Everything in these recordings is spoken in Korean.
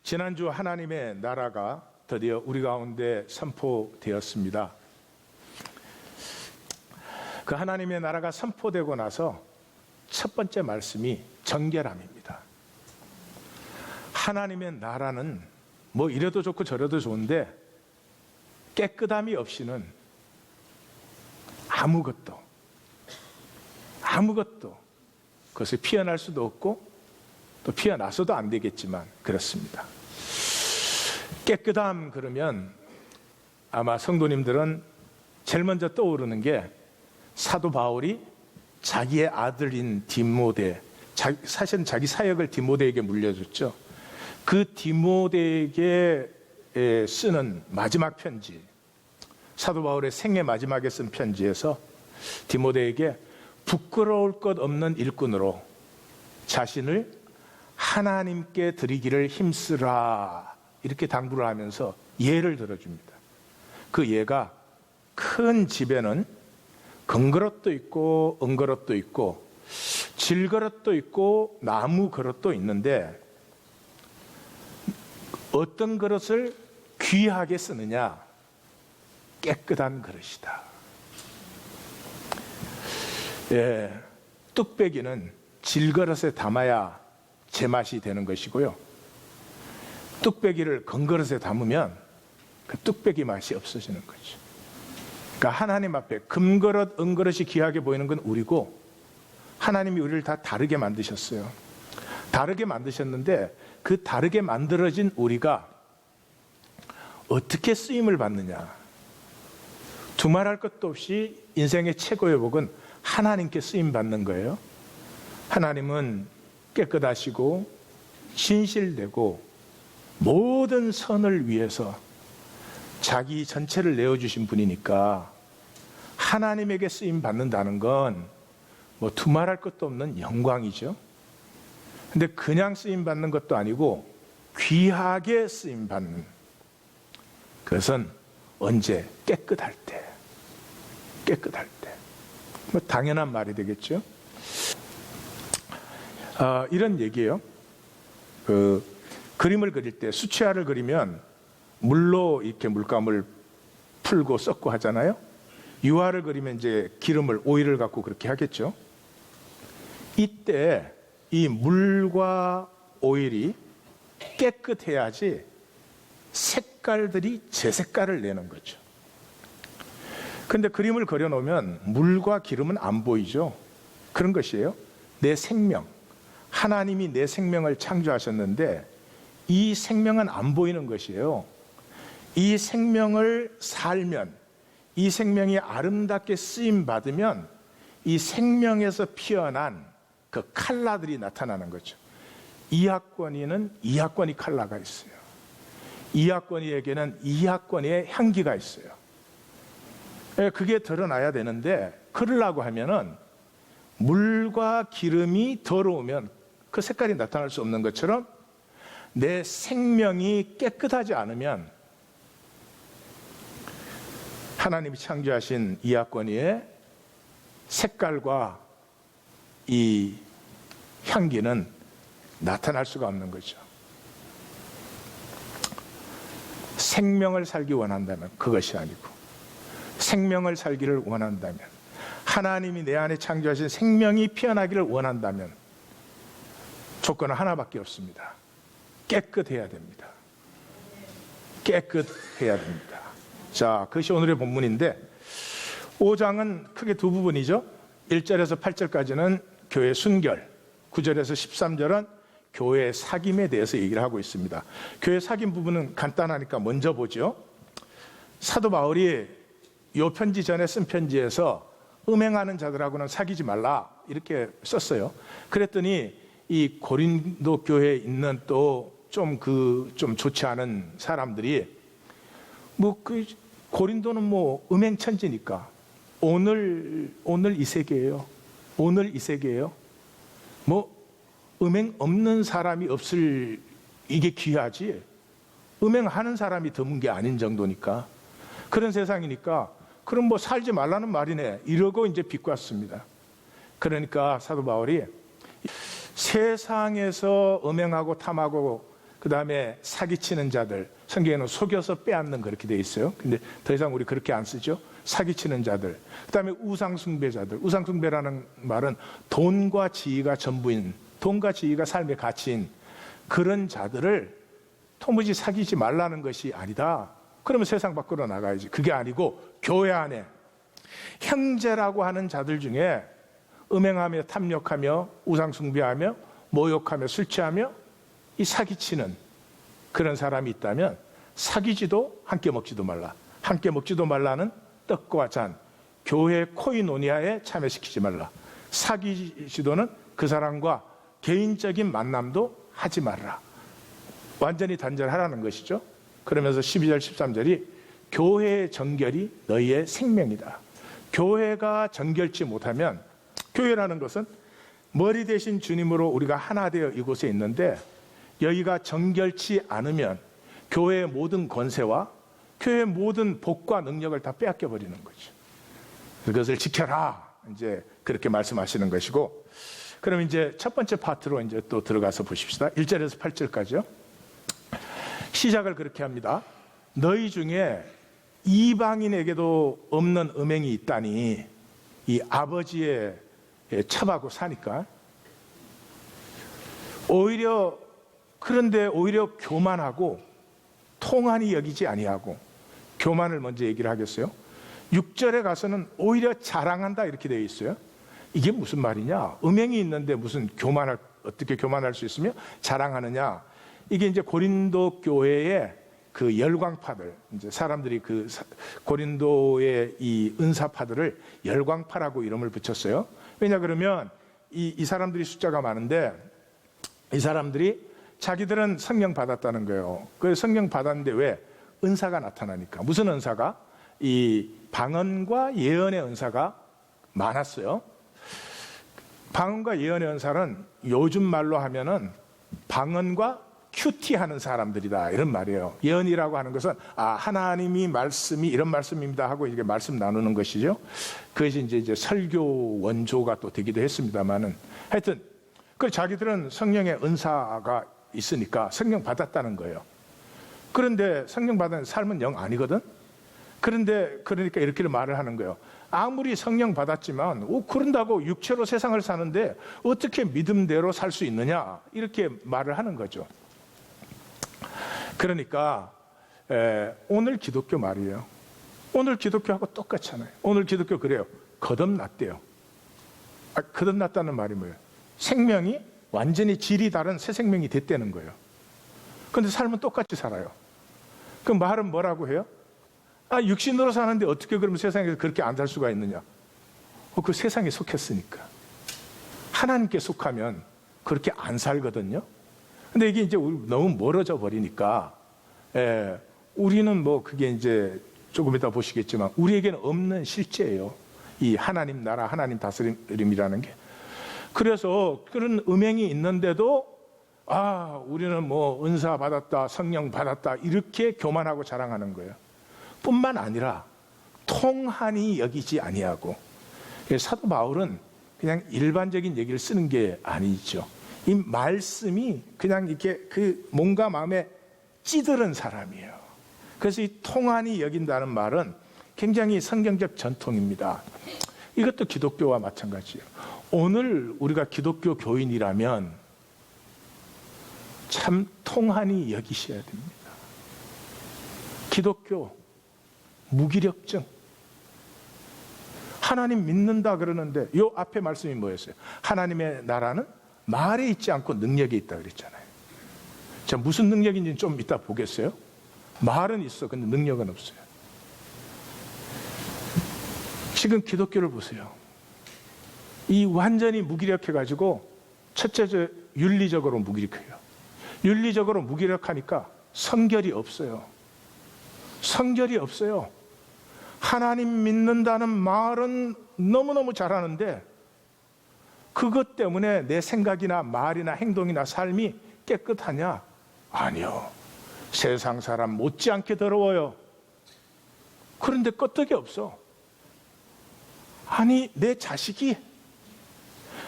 지난주 하나님의 나라가 드디어 우리 가운데 선포되었습니다. 그 하나님의 나라가 선포되고 나서 첫 번째 말씀이 정결함입니다. 하나님의 나라는 뭐 이래도 좋고 저래도 좋은데 깨끗함이 없이는 아무것도 그것을 피어날 수도 없고 또 피어나서도 안 되겠지만 그렇습니다. 깨끗함 그러면 아마 성도님들은 제일 먼저 떠오르는 게 사도 바울이 자기의 아들인 디모데, 사실은 자기 사역을 디모데에게 물려줬죠. 그 디모데에게 쓰는 마지막 편지, 사도 바울의 생애 마지막에 쓴 편지에서 디모데에게 부끄러울 것 없는 일꾼으로 자신을 하나님께 드리기를 힘쓰라 이렇게 당부를 하면서 예를 들어줍니다. 그 예가 큰 집에는 금그릇도 있고 은그릇도 있고 질그릇도 있고 나무 그릇도 있는데 어떤 그릇을 귀하게 쓰느냐? 깨끗한 그릇이다. 뚝배기는 질그릇에 담아야 제맛이 되는 것이고요. 뚝배기를 금그릇에 담으면 그 뚝배기 맛이 없어지는 거죠. 그러니까 하나님 앞에 금그릇, 은그릇이 귀하게 보이는 건 우리고 하나님이 우리를 다 다르게 만드셨어요. 다르게 만드셨는데 그 다르게 만들어진 우리가 어떻게 쓰임을 받느냐? 두말할 것도 없이 인생의 최고의 복은 하나님께 쓰임 받는 거예요. 하나님은 깨끗하시고 진실되고 모든 선을 위해서 자기 전체를 내어주신 분이니까 하나님에게 쓰임 받는다는 건 뭐 두말할 것도 없는 영광이죠. 근데 그냥 쓰임 받는 것도 아니고 귀하게 쓰임 받는 그것은 언제? 깨끗할 때. 뭐 당연한 말이 되겠죠. 이런 얘기예요. 그림을 그릴 때 수채화를 그리면 물로 이렇게 물감을 풀고 섞고 하잖아요. 유화를 그리면 이제 기름을, 오일을 갖고 그렇게 하겠죠. 이때 이 물과 오일이 깨끗해야지 색깔들이 제 색깔을 내는 거죠. 근데 그림을 그려놓으면 물과 기름은 안 보이죠. 그런 것이에요. 내 생명, 하나님이 내 생명을 창조하셨는데 이 생명은 안 보이는 것이에요. 이 생명을 살면, 이 생명이 아름답게 쓰임받으면 이 생명에서 피어난 그 컬러들이 나타나는 거죠. 이학권이는 이학권이 컬러가 있어요. 이학권이에게는 이학권의 향기가 있어요. 그게 드러나야 되는데 그러려고 하면은 물과 기름이 더러우면 그 색깔이 나타날 수 없는 것처럼 내 생명이 깨끗하지 않으면 하나님이 창조하신 이학권이의 색깔과 이 향기는 나타날 수가 없는 거죠. 생명을 살기 원한다면 그것이 아니고 생명을 살기를 원한다면 하나님이 내 안에 창조하신 생명이 피어나기를 원한다면 조건은 하나밖에 없습니다. 깨끗해야 됩니다. 깨끗해야 됩니다. 자, 그것이 오늘의 본문인데 5장은 크게 두 부분이죠. 1절에서 8절까지는 교회 순결, 9절에서 13절은 교회 사귐에 대해서 얘기를 하고 있습니다. 교회 사귐 부분은 간단하니까 먼저 보죠. 사도 바울이 이 편지 전에 쓴 편지에서 음행하는 자들하고는 사귀지 말라 이렇게 썼어요. 그랬더니 이 고린도 교회에 있는 또 좀 좋지 않은 사람들이 고린도는 뭐 음행천지니까 오늘 이 세계예요. 오늘 이 세계예요. 뭐 음행 없는 사람이 없을 이게 귀하지. 음행하는 사람이 드문 게 아닌 정도니까 그런 세상이니까 그럼 뭐 살지 말라는 말이네 이러고 이제 비꼬았습니다. 그러니까 사도 바울이 세상에서 음행하고 탐하고 그 다음에 사기치는 자들, 성경에는 속여서 빼앗는 그렇게 돼 있어요. 근데 더 이상 우리 그렇게 안 쓰죠. 사기치는 자들, 그 다음에 우상숭배자들. 우상숭배라는 말은 돈과 지위가 전부인, 돈과 지위가 삶의 가치인 그런 자들을 도무지 사귀지 말라는 것이 아니다. 그러면 세상 밖으로 나가야지. 그게 아니고 교회 안에 형제라고 하는 자들 중에 음행하며 탐욕하며 우상숭배하며 모욕하며 술 취하며 이 사기치는 그런 사람이 있다면 사귀지도 함께 먹지도 말라. 함께 먹지도 말라는 떡과 잔, 교회 코이노니아에 참여시키지 말라. 사귀지도는 그 사람과 개인적인 만남도 하지 말라. 완전히 단절하라는 것이죠. 그러면서 12절 13절이 교회의 정결이 너희의 생명이다. 교회가 정결치 못하면, 교회라는 것은 머리 대신 주님으로 우리가 하나 되어 이곳에 있는데 여기가 정결치 않으면 교회의 모든 권세와 교회의 모든 복과 능력을 다 빼앗겨 버리는 거죠. 그것을 지켜라. 이제 그렇게 말씀하시는 것이고, 그럼 이제 첫 번째 파트로 이제 또 들어가서 보십시다. 1절에서 8절까지요. 시작을 그렇게 합니다. 너희 중에 이방인에게도 없는 음행이 있다니, 이 아버지의 첩하고 사니까 오히려, 그런데 오히려 교만하고 통한이 여기지 아니하고, 교만을 먼저 얘기를 하겠어요. 6절에 가서는 오히려 자랑한다 이렇게 되어 있어요. 이게 무슨 말이냐? 음행이 있는데 무슨 어떻게 교만할 수 있으며 자랑하느냐? 이게 이제 고린도 교회의 그 열광파들, 이제 사람들이 그 고린도의 이 은사파들을 열광파라고 이름을 붙였어요. 왜냐 그러면 이 사람들이 숫자가 많은데 이 사람들이 자기들은 성령 받았다는 거예요. 그래서 성령 받았는데 왜? 은사가 나타나니까. 무슨 은사가? 이 방언과 예언의 은사가 많았어요. 방언과 예언의 은사는 요즘 말로 하면은 방언과 큐티하는 사람들이다 이런 말이에요. 예언이라고 하는 것은 하나님이 말씀이 이런 말씀입니다 하고 이게 말씀 나누는 것이죠. 그것이 이제 설교 원조가 또 되기도 했습니다만은, 하여튼 그 자기들은 성령의 은사가 있으니까 성령 받았다는 거예요. 그런데 성령 받은 삶은 영 아니거든. 그러니까 이렇게 말을 하는 거예요. 아무리 성령 받았지만 그런다고 육체로 세상을 사는데 어떻게 믿음대로 살 수 있느냐 이렇게 말을 하는 거죠. 그러니까 오늘 기독교 말이에요. 오늘 기독교하고 똑같잖아요. 오늘 기독교 그래요. 거듭났대요. 거듭났다는 말이 뭐예요? 생명이 완전히 질이 다른 새 생명이 됐다는 거예요. 그런데 삶은 똑같이 살아요. 그 말은 뭐라고 해요? 육신으로 사는데 어떻게 그러면 세상에서 그렇게 안 살 수가 있느냐? 그 세상에 속했으니까. 하나님께 속하면 그렇게 안 살거든요. 근데 이게 이제 너무 멀어져 버리니까, 우리는 뭐 그게 이제 조금 이따 보시겠지만 우리에게는 없는 실제예요. 이 하나님 나라, 하나님 다스림이라는 게. 그래서 그런 음행이 있는데도 우리는 뭐 은사 받았다, 성령 받았다 이렇게 교만하고 자랑하는 거예요. 뿐만 아니라 통한이 여기지 아니하고, 사도 바울은 그냥 일반적인 얘기를 쓰는 게 아니죠. 이 말씀이 그냥 이렇게 그 몸과 마음에 찌들은 사람이에요. 그래서 이 통한이 여긴다는 말은 굉장히 성경적 전통입니다. 이것도 기독교와 마찬가지예요. 오늘 우리가 기독교 교인이라면 참 통한이 여기셔야 됩니다. 기독교 무기력증. 하나님 믿는다 그러는데 요 앞에 말씀이 뭐였어요? 하나님의 나라는 말에 있지 않고 능력에 있다 그랬잖아요. 자, 무슨 능력인지는 좀 이따 보겠어요? 말은 있어. 근데 능력은 없어요. 지금 기독교를 보세요. 이 완전히 무기력해가지고, 첫째, 윤리적으로 무기력해요. 윤리적으로 무기력하니까 성결이 없어요. 성결이 없어요. 하나님 믿는다는 말은 너무너무 잘하는데 그것 때문에 내 생각이나 말이나 행동이나 삶이 깨끗하냐? 아니요. 세상 사람 못지않게 더러워요. 그런데 끄떡이 없어. 아니, 내 자식이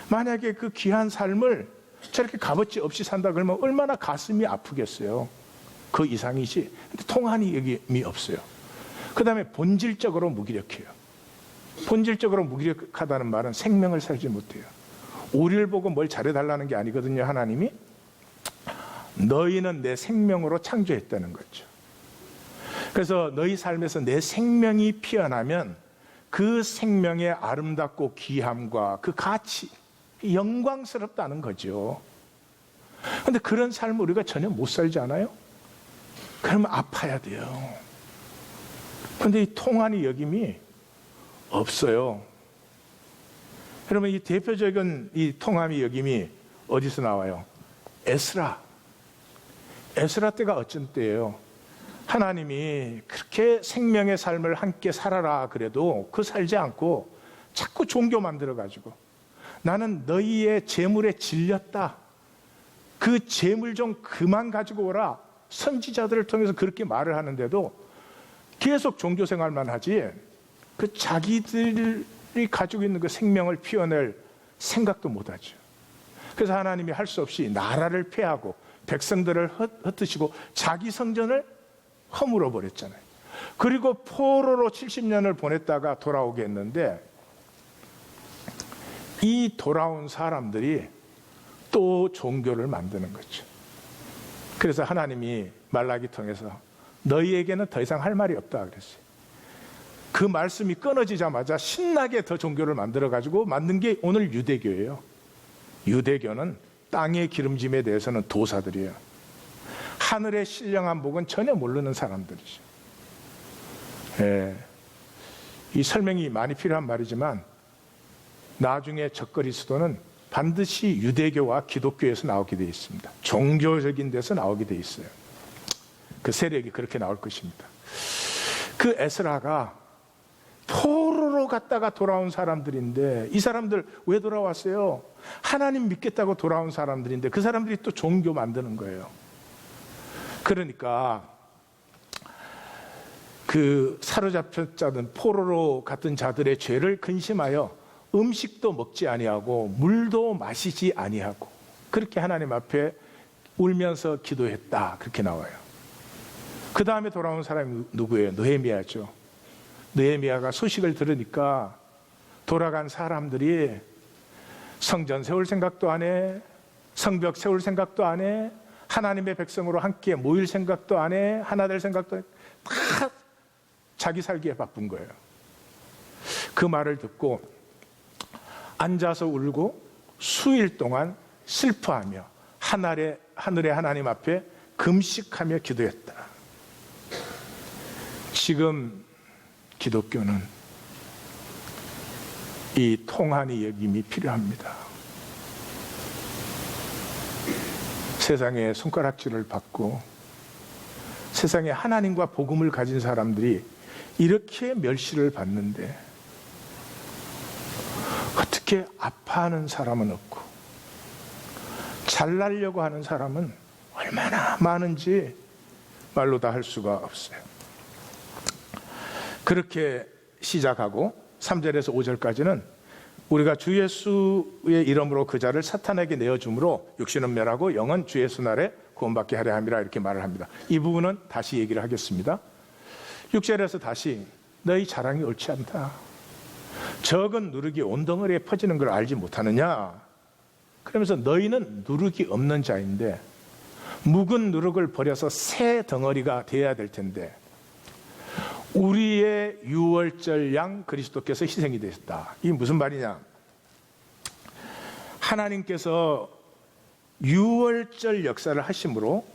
만약에 그 귀한 삶을 저렇게 값어치 없이 산다 그러면 얼마나 가슴이 아프겠어요. 그 이상이지. 근데 통한이 여김이 없어요. 그 다음에 본질적으로 무기력해요. 본질적으로 무기력하다는 말은 생명을 살지 못해요. 우리를 보고 뭘 잘해달라는 게 아니거든요. 하나님이 너희는 내 생명으로 창조했다는 거죠. 그래서 너희 삶에서 내 생명이 피어나면 그 생명의 아름답고 귀함과 그 가치, 영광스럽다는 거죠. 그런데 그런 삶을 우리가 전혀 못 살지 않아요? 그러면 아파야 돼요. 그런데 이 통한이 여김이 없어요. 여러분, 이 대표적인 이 통함이 여김이 어디서 나와요? 에스라 때가 어쩐 때예요? 하나님이 그렇게 생명의 삶을 함께 살아라 그래도 그 살지 않고 자꾸 종교 만들어가지고 나는 너희의 재물에 질렸다. 그 재물 좀 그만 가지고 오라. 선지자들을 통해서 그렇게 말을 하는데도 계속 종교 생활만 하지 그 자기들이 가지고 있는 그 생명을 피워낼 생각도 못하죠. 그래서 하나님이 할 수 없이 나라를 폐하고 백성들을 흩으시고 자기 성전을 허물어 버렸잖아요. 그리고 포로로 70년을 보냈다가 돌아오게 했는데 이 돌아온 사람들이 또 종교를 만드는 거죠. 그래서 하나님이 말라기 통해서 너희에게는 더 이상 할 말이 없다 그랬어요. 그 말씀이 끊어지자마자 신나게 더 종교를 만들어가지고 만든 게 오늘 유대교예요. 유대교는 땅의 기름짐에 대해서는 도사들이에요. 하늘의 신령한 복은 전혀 모르는 사람들이죠. 예. 이 설명이 많이 필요한 말이지만 나중에 적그리스도는 반드시 유대교와 기독교에서 나오게 되어 있습니다. 종교적인 데서 나오게 되어 있어요. 그 세력이 그렇게 나올 것입니다. 그 에스라가 포로로 갔다가 돌아온 사람들인데 이 사람들 왜 돌아왔어요? 하나님 믿겠다고 돌아온 사람들인데 그 사람들이 또 종교 만드는 거예요. 그러니까 그 사로잡혔자든 포로로 갔던 자들의 죄를 근심하여 음식도 먹지 아니하고 물도 마시지 아니하고 그렇게 하나님 앞에 울면서 기도했다. 그렇게 나와요. 그 다음에 돌아온 사람이 누구예요? 느헤미야죠. 느헤미야가 소식을 들으니까 돌아간 사람들이 성전 세울 생각도 안 해, 성벽 세울 생각도 안 해, 하나님의 백성으로 함께 모일 생각도 안 해, 하나 될 생각도 안 해. 다 자기 살기에 바쁜 거예요. 그 말을 듣고 앉아서 울고 수일 동안 슬퍼하며 하늘의 하나님 앞에 금식하며 기도했다. 지금 기독교는 이 통한이 여김이 필요합니다. 세상에 손가락질을 받고 세상에 하나님과 복음을 가진 사람들이 이렇게 멸시를 받는데 어떻게 아파하는 사람은 없고 잘나려고 하는 사람은 얼마나 많은지 말로 다 할 수가 없어요. 그렇게 시작하고 3절에서 5절까지는 우리가 주 예수의 이름으로 그 자를 사탄에게 내어줌으로 육신은 멸하고 영은 주 예수 날에 구원받게 하려 함이라 이렇게 말을 합니다. 이 부분은 다시 얘기를 하겠습니다. 6절에서 다시 너희 자랑이 옳지 않다. 적은 누룩이 온 덩어리에 퍼지는 걸 알지 못하느냐. 그러면서 너희는 누룩이 없는 자인데 묵은 누룩을 버려서 새 덩어리가 되어야 될 텐데 우리의 유월절 양 그리스도께서 희생이 되셨다. 이게 무슨 말이냐? 하나님께서 유월절 역사를 하심으로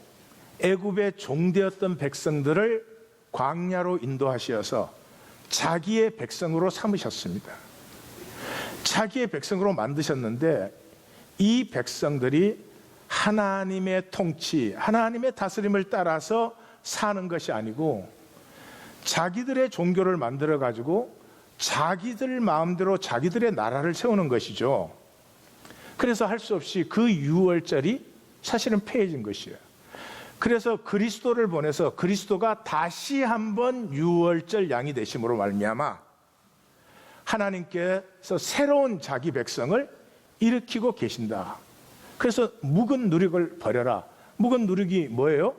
애굽의 종되었던 백성들을 광야로 인도하셔서 자기의 백성으로 삼으셨습니다. 자기의 백성으로 만드셨는데 이 백성들이 하나님의 통치, 하나님의 다스림을 따라서 사는 것이 아니고 자기들의 종교를 만들어 가지고 자기들 마음대로 자기들의 나라를 세우는 것이죠. 그래서 할 수 없이 그 유월절이 사실은 폐해진 것이에요. 그래서 그리스도를 보내서 그리스도가 다시 한번 유월절 양이 되심으로 말미암아 하나님께서 새로운 자기 백성을 일으키고 계신다. 그래서 묵은 누룩을 버려라. 묵은 누룩이 뭐예요?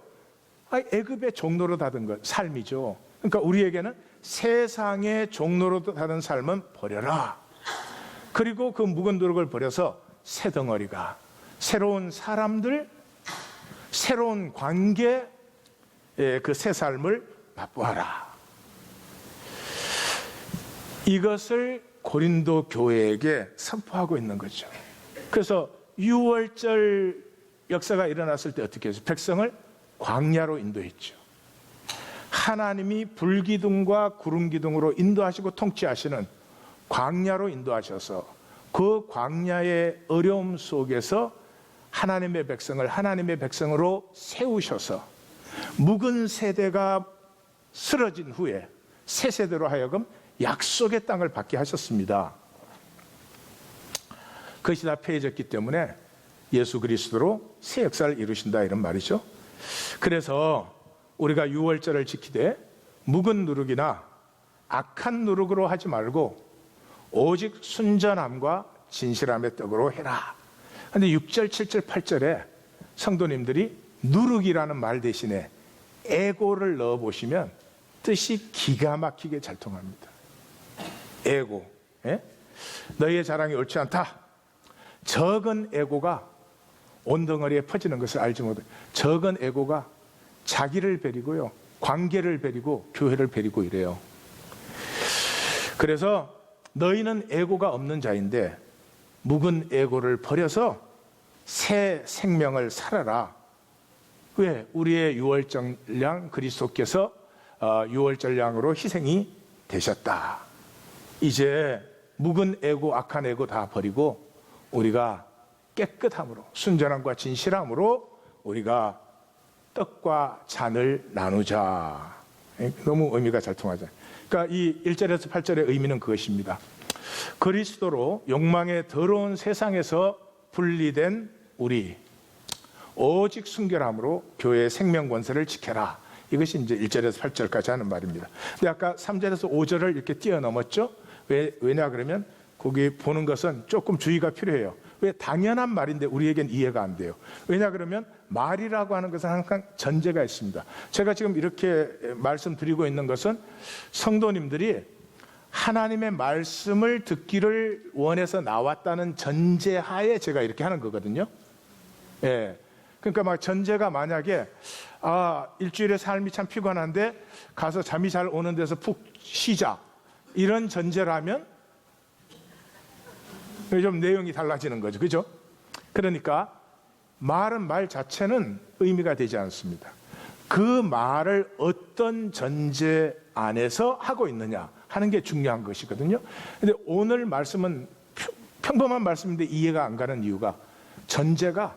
애굽의 종로로 다든 것, 삶이죠. 그러니까 우리에게는 세상의 종로로 다든 삶은 버려라. 그리고 그 묵은 누룩을 버려서 새 덩어리가, 새로운 사람들, 새로운 관계, 그 새 삶을 맛보아라. 이것을 고린도 교회에게 선포하고 있는 거죠. 그래서 유월절 역사가 일어났을 때 어떻게 했어요? 백성을 광야로 인도했죠. 하나님이 불기둥과 구름기둥으로 인도하시고 통치하시는 광야로 인도하셔서 그 광야의 어려움 속에서 하나님의 백성을 하나님의 백성으로 세우셔서 묵은 세대가 쓰러진 후에 새 세대로 하여금 약속의 땅을 받게 하셨습니다. 그것이 다 폐해졌기 때문에 예수 그리스도로 새 역사를 이루신다, 이런 말이죠. 그래서 우리가 유월절을 지키되 묵은 누룩이나 악한 누룩으로 하지 말고 오직 순전함과 진실함의 떡으로 해라. 그런데 6절, 7절, 8절에 성도님들이 누룩이라는 말 대신에 에고를 넣어보시면 뜻이 기가 막히게 잘 통합니다. 에고, 너희의 자랑이 옳지 않다. 적은 에고가 온 덩어리에 퍼지는 것을 알지 못해. 적은 에고가 자기를 버리고요, 관계를 버리고 교회를 버리고 이래요. 그래서 너희는 에고가 없는 자인데 묵은 에고를 버려서 새 생명을 살아라. 왜? 우리의 유월절양 그리스도께서 유월절양으로 희생이 되셨다. 이제 묵은 에고, 악한 에고 다 버리고 우리가 깨끗함으로, 순전함과 진실함으로 우리가 떡과 잔을 나누자. 너무 의미가 잘 통하죠. 그러니까 이 1절에서 8절의 의미는 그것입니다. 그리스도로 욕망의 더러운 세상에서 분리된 우리, 오직 순결함으로 교회의 생명 권세를 지켜라. 이것이 이제 1절에서 8절까지 하는 말입니다. 근데 아까 3절에서 5절을 이렇게 뛰어넘었죠. 왜냐 그러면 거기 보는 것은 조금 주의가 필요해요. 왜? 당연한 말인데 우리에겐 이해가 안 돼요. 왜냐 그러면 말이라고 하는 것은 항상 전제가 있습니다. 제가 지금 이렇게 말씀드리고 있는 것은 성도님들이 하나님의 말씀을 듣기를 원해서 나왔다는 전제하에 제가 이렇게 하는 거거든요. 예. 그러니까 막 전제가 만약에 일주일의 삶이 참 피곤한데 가서 잠이 잘 오는 데서 푹 쉬자, 이런 전제라면 좀 내용이 달라지는 거죠. 그죠? 그러니까 말은 말 자체는 의미가 되지 않습니다. 그 말을 어떤 전제 안에서 하고 있느냐 하는 게 중요한 것이거든요. 근데 오늘 말씀은 평범한 말씀인데 이해가 안 가는 이유가 전제가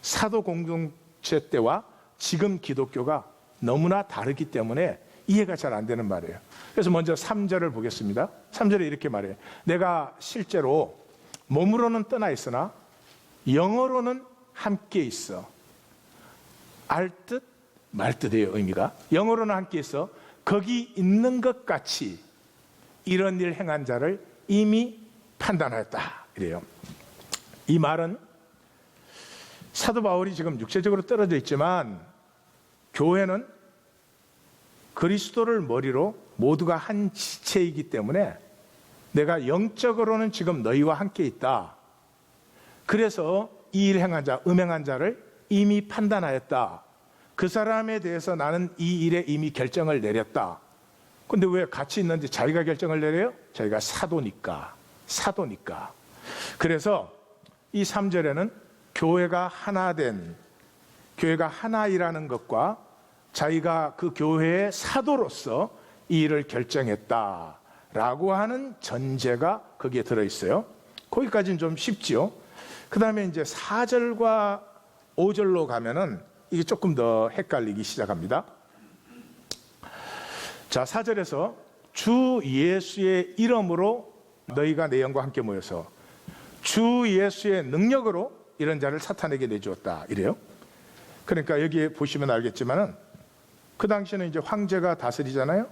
사도 공동체 때와 지금 기독교가 너무나 다르기 때문에 이해가 잘 안 되는 말이에요. 그래서 먼저 3절을 보겠습니다. 3절에 이렇게 말해요. 내가 실제로 몸으로는 떠나 있으나 영어로는 함께 있어. 알듯 말듯해요, 의미가. 영어로는 함께 있어. 거기 있는 것 같이 이런 일 행한 자를 이미 판단하였다. 이래요. 이 말은 사도 바울이 지금 육체적으로 떨어져 있지만 교회는 그리스도를 머리로 모두가 한 지체이기 때문에 내가 영적으로는 지금 너희와 함께 있다. 그래서 이 일 행한 자, 음행한 자를 이미 판단하였다. 그 사람에 대해서 나는 이 일에 이미 결정을 내렸다. 근데 왜 같이 있는데 자기가 결정을 내려요? 자기가 사도니까. 그래서 이 3절에는 교회가 하나된, 교회가 하나이라는 것과 자기가 그 교회의 사도로서 이 일을 결정했다 라고 하는 전제가 거기에 들어있어요. 거기까지는 좀 쉽지요. 그 다음에 이제 4절과 5절로 가면은 이게 조금 더 헷갈리기 시작합니다. 자, 4절에서 주 예수의 이름으로 너희가 내 영과 함께 모여서 주 예수의 능력으로 이런 자를 사탄에게 내주었다, 이래요. 그러니까 여기에 보시면 알겠지만은 그 당시에는 이제 황제가 다스리잖아요.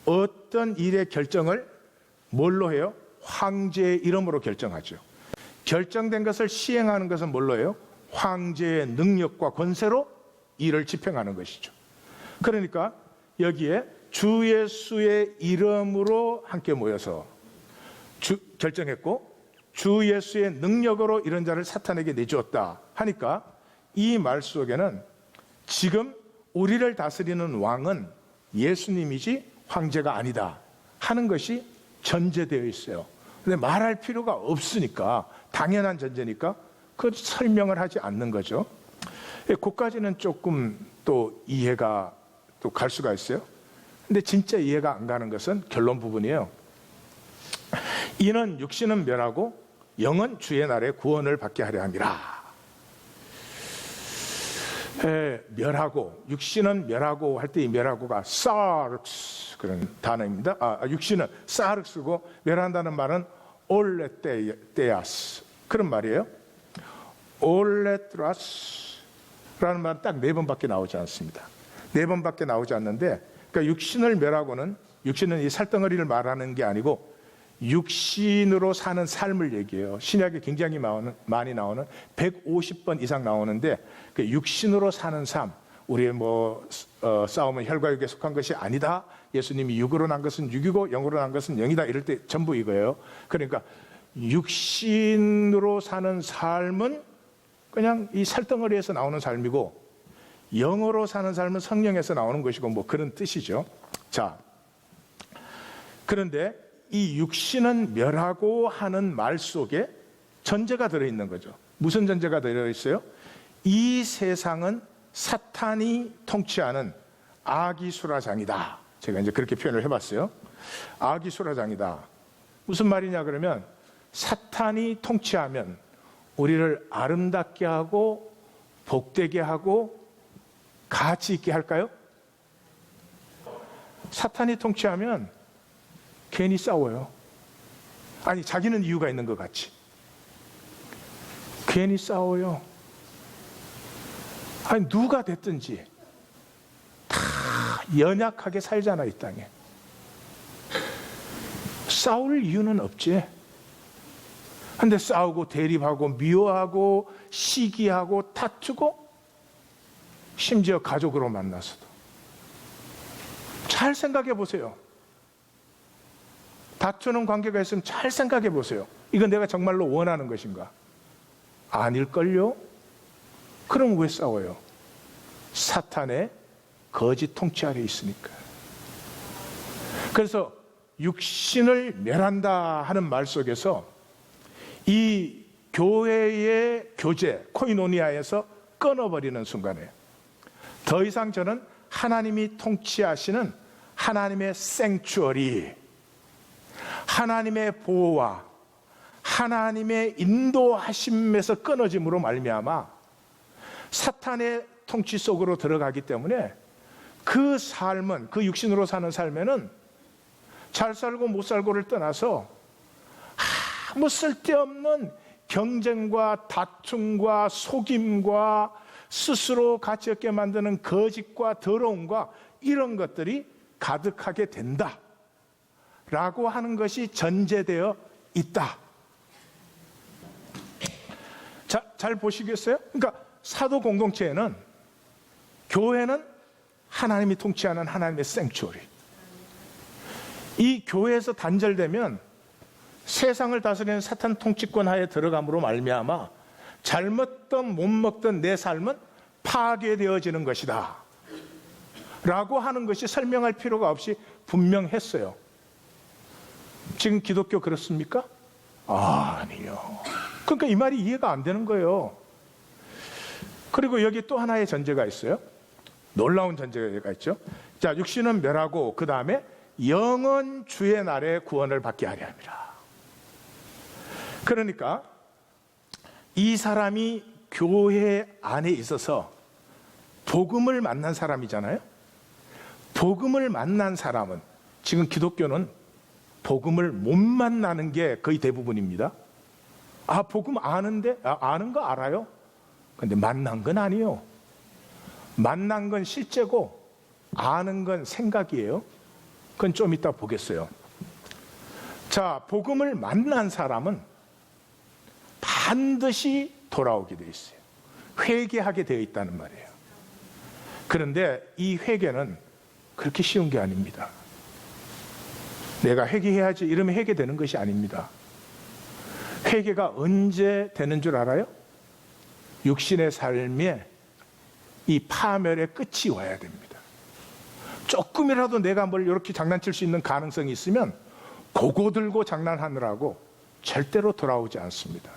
어떤 일의 결정을 뭘로 해요? 황제의 이름으로 결정하죠. 결정된 것을 시행하는 것은 뭘로 해요? 황제의 능력과 권세로 이를 집행하는 것이죠. 그러니까 여기에 주 예수의 이름으로 함께 모여서 결정했고, 주 예수의 능력으로 이런 자를 사탄에게 내주었다 하니까 이 말 속에는 지금 우리를 다스리는 왕은 예수님이지 황제가 아니다 하는 것이 전제되어 있어요. 근데 말할 필요가 없으니까, 당연한 전제니까 그 설명을 하지 않는 거죠. 그까지는 조금 또 이해가 또 갈 수가 있어요. 근데 진짜 이해가 안 가는 것은 결론 부분이에요. 이는 육신은 멸하고 영은 주의 날에 구원을 받게 하려 함이라. 멸하고, 육신은 멸하고 할 때 이 멸하고가 사르스 그런 단어입니다. 육신은 사르스고 멸한다는 말은 올레테아스 그런 말이에요. 올레트라스라는 말은 딱 4번밖에 나오지 않습니다. 4번밖에 나오지 않는데, 그러니까 육신을 멸하고는, 육신은 이 살덩어리를 말하는 게 아니고 육신으로 사는 삶을 얘기해요. 신약에 굉장히 많이 나오는 150번 이상 나오는데, 그 육신으로 사는 삶, 우리의 싸움은 혈과 육에 속한 것이 아니다. 예수님이 육으로 난 것은 육이고 영으로 난 것은 영이다. 이럴 때 전부 이거예요. 그러니까 육신으로 사는 삶은 그냥 이 살덩어리에서 나오는 삶이고, 영으로 사는 삶은 성령에서 나오는 것이고, 그런 뜻이죠. 자, 그런데 이 육신은 멸하고 하는 말 속에 전제가 들어있는 거죠. 무슨 전제가 들어있어요? 이 세상은 사탄이 통치하는 아기수라장이다. 제가 이제 그렇게 표현을 해봤어요. 아기수라장이다. 무슨 말이냐 그러면, 사탄이 통치하면 우리를 아름답게 하고 복되게 하고 가치 있게 할까요? 사탄이 통치하면 괜히 싸워요. 아니, 자기는 이유가 있는 것 같이 괜히 싸워요. 아니, 누가 됐든지 다 연약하게 살잖아, 이 땅에. 싸울 이유는 없지. 근데 싸우고 대립하고 미워하고 시기하고 다투고, 심지어 가족으로 만나서도. 잘 생각해 보세요. 다투는 관계가 있으면 잘 생각해 보세요. 이건 내가 정말로 원하는 것인가? 아닐걸요? 그럼 왜 싸워요? 사탄의 거짓 통치 아래 있으니까. 그래서 육신을 멸한다 하는 말 속에서 이 교회의 교제, 코이노니아에서 끊어버리는 순간에 더 이상 저는 하나님이 통치하시는 하나님의 생추어리, 하나님의 보호와 하나님의 인도하심에서 끊어짐으로 말미암아 사탄의 통치 속으로 들어가기 때문에 그 삶은, 그 육신으로 사는 삶에는 잘 살고 못 살고를 떠나서 아무 쓸데없는 경쟁과 다툼과 속임과 스스로 가치 없게 만드는 거짓과 더러움과 이런 것들이 가득하게 된다 라고 하는 것이 전제되어 있다. 자, 잘 보시겠어요? 그러니까 사도 공동체에는, 교회는 하나님이 통치하는 하나님의 생추어리, 이 교회에서 단절되면 세상을 다스리는 사탄 통치권 하에 들어감으로 말미암아 잘 먹던 못 먹던 내 삶은 파괴되어지는 것이다 라고 하는 것이 설명할 필요가 없이 분명했어요. 지금 기독교 그렇습니까? 아니요. 그러니까 이 말이 이해가 안 되는 거예요. 그리고 여기 또 하나의 전제가 있어요. 놀라운 전제가 있죠. 자, 육신은 멸하고 그 다음에 영은 주의 날에 구원을 받게 하려 함이라. 그러니까 이 사람이 교회 안에 있어서 복음을 만난 사람이잖아요. 복음을 만난 사람은, 지금 기독교는 복음을 못 만나는 게 거의 대부분입니다. 복음 아는데, 아는 거 알아요. 근데 만난 건 아니에요. 만난 건 실제고 아는 건 생각이에요. 그건 좀 이따 보겠어요. 자, 복음을 만난 사람은 반드시 돌아오게 되어 있어요. 회개하게 되어 있다는 말이에요. 그런데 이 회개는 그렇게 쉬운 게 아닙니다. 내가 회개해야지 이러면 회개되는 것이 아닙니다. 회개가 언제 되는 줄 알아요? 육신의 삶에 이 파멸의 끝이 와야 됩니다. 조금이라도 내가 뭘 이렇게 장난칠 수 있는 가능성이 있으면 그거 들고 장난하느라고 절대로 돌아오지 않습니다.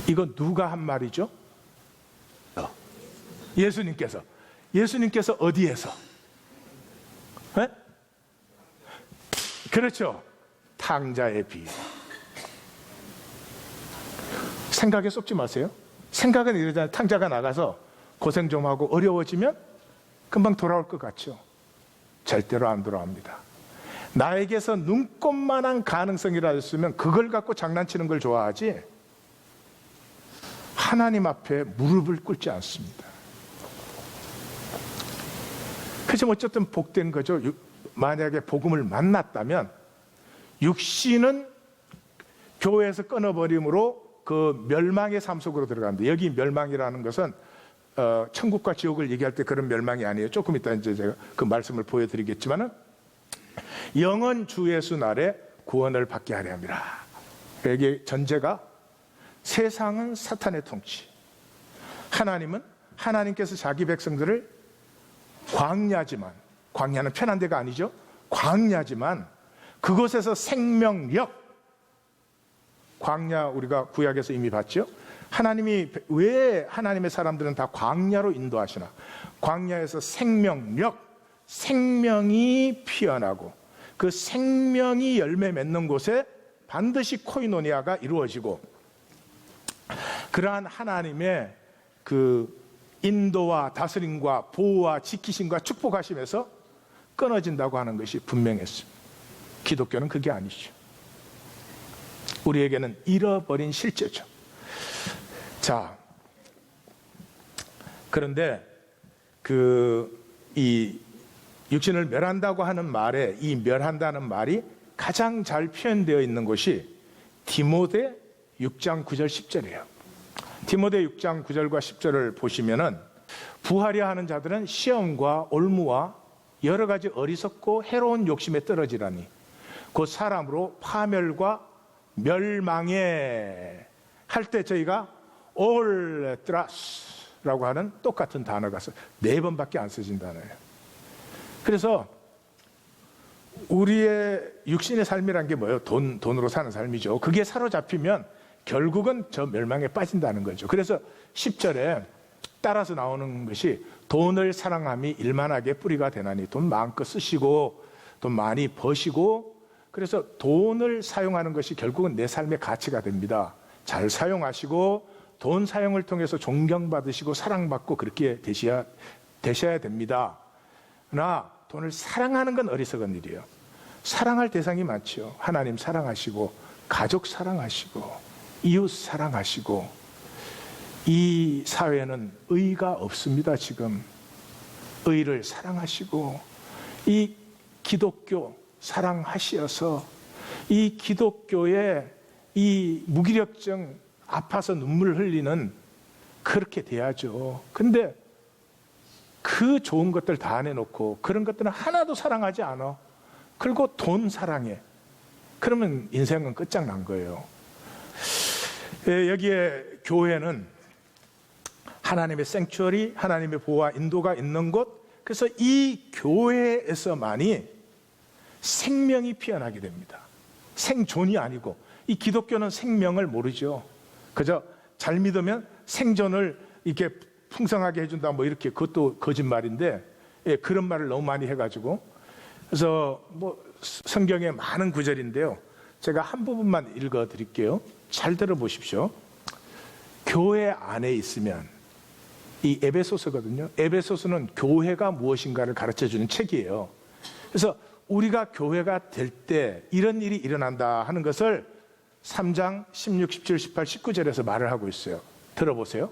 이거 누가 한 말이죠? 예수님께서 어디에서? 네? 그렇죠. 탕자의 비유. 생각에 쏙지 마세요. 생각은 이러잖아요. 탕자가 나가서 고생 좀 하고 어려워지면 금방 돌아올 것 같죠. 절대로 안 돌아옵니다. 나에게서 눈꼽만한 가능성이라도 있으면 그걸 갖고 장난치는 걸 좋아하지 하나님 앞에 무릎을 꿇지 않습니다. 그래서 어쨌든 복된 거죠. 만약에 복음을 만났다면 육신은 교회에서 끊어버림으로 그 멸망의 삶 속으로 들어갑니다. 여기 멸망이라는 것은 천국과 지옥을 얘기할 때 그런 멸망이 아니에요. 조금 이따 이제 제가 그 말씀을 보여드리겠지만은 영원 주 예수 날에 구원을 받게 하려 함이라. 여기 전제가 세상은 사탄의 통치, 하나님께서 자기 백성들을 광야지만, 광야는 편한 데가 아니죠. 광야지만 그곳에서 생명력, 광야 우리가 구약에서 이미 봤죠. 하나님이 왜 하나님의 사람들은 다 광야로 인도하시나? 광야에서 생명력, 생명이 피어나고 그 생명이 열매 맺는 곳에 반드시 코이노니아가 이루어지고, 그러한 하나님의 그 인도와 다스림과 보호와 지키심과 축복하심에서 끊어진다고 하는 것이 분명했습니다. 기독교는 그게 아니죠. 우리에게는 잃어버린 실제죠. 자, 그런데 이 육신을 멸한다고 하는 말에 이 멸한다는 말이 가장 잘 표현되어 있는 것이 디모데 6장 9절 10절이에요. 디모데 6장 9절과 10절을 보시면은 부하려 하는 자들은 시험과 올무와 여러 가지 어리석고 해로운 욕심에 떨어지라니 곧 사람으로 파멸과 멸망에 할 때 저희가 올드라스라고 하는 똑같은 단어가 4번밖에 안 써진 단어예요. 그래서 우리의 육신의 삶이란 게 뭐예요? 돈으로 사는 삶이죠. 그게 사로잡히면 결국은 저 멸망에 빠진다는 거죠. 그래서 10절에 따라서 나오는 것이 돈을 사랑함이 일만하게 뿌리가 되나니, 돈 마음껏 쓰시고 돈 많이 버시고, 그래서 돈을 사용하는 것이 결국은 내 삶의 가치가 됩니다. 잘 사용하시고 돈 사용을 통해서 존경받으시고 사랑받고 그렇게 되셔야 됩니다. 그러나 돈을 사랑하는 건 어리석은 일이에요. 사랑할 대상이 많죠. 하나님 사랑하시고 가족 사랑하시고 이웃 사랑하시고. 이 사회는 의가 없습니다. 지금 의를 사랑하시고 이 기독교 사랑하시어서 이 기독교의 이 무기력증, 아파서 눈물 흘리는, 그렇게 돼야죠. 근데 그 좋은 것들 다 내놓고 그런 것들은 하나도 사랑하지 않아. 그리고 돈 사랑해. 그러면 인생은 끝장난 거예요. 여기에 교회는 하나님의 생츄어리, 하나님의 보호와 인도가 있는 곳, 그래서 이 교회에서만이 생명이 피어나게 됩니다. 생존이 아니고, 이 기독교는 생명을 모르죠. 그저 잘 믿으면 생존을 이렇게 풍성하게 해준다, 뭐 이렇게, 그것도 거짓말인데, 그런 말을 너무 많이 해가지고. 그래서 뭐 성경에 많은 구절인데요, 제가 한 부분만 읽어 드릴게요. 잘 들어보십시오. 교회 안에 있으면, 이 에베소서거든요. 에베소서는 교회가 무엇인가를 가르쳐주는 책이에요. 그래서 우리가 교회가 될 때 이런 일이 일어난다 하는 것을 3장 16, 17, 18, 19절에서 말을 하고 있어요. 들어보세요.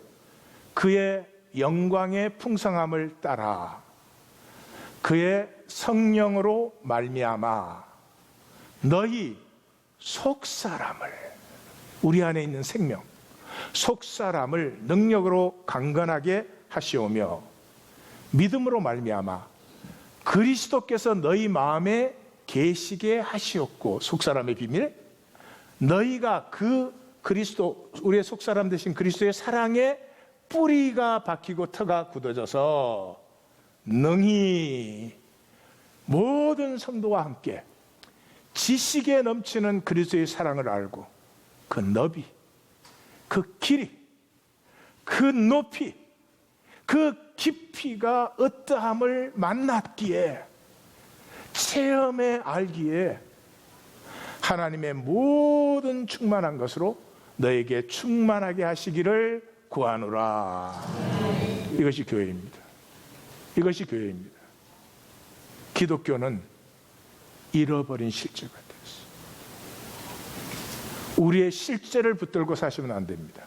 그의 영광의 풍성함을 따라 그의 성령으로 말미암아 너희 속사람을, 우리 안에 있는 생명, 속사람을 능력으로 강건하게 하시오며 믿음으로 말미암아 그리스도께서 너희 마음에 계시게 하시었고, 속사람의 비밀, 너희가 그 그리스도, 우리의 속사람 되신 그리스도의 사랑에 뿌리가 박히고 터가 굳어져서 능히 모든 성도와 함께 지식에 넘치는 그리스도의 사랑을 알고 그 너비, 그 길이, 그 높이, 그 깊이가 어떠함을 만났기에, 체험해 알기에 하나님의 모든 충만한 것으로 너에게 충만하게 하시기를 구하노라. 이것이 교회입니다. 이것이 교회입니다. 기독교는 잃어버린 실제가 되었어요. 우리의 실제를 붙들고 사시면 안 됩니다.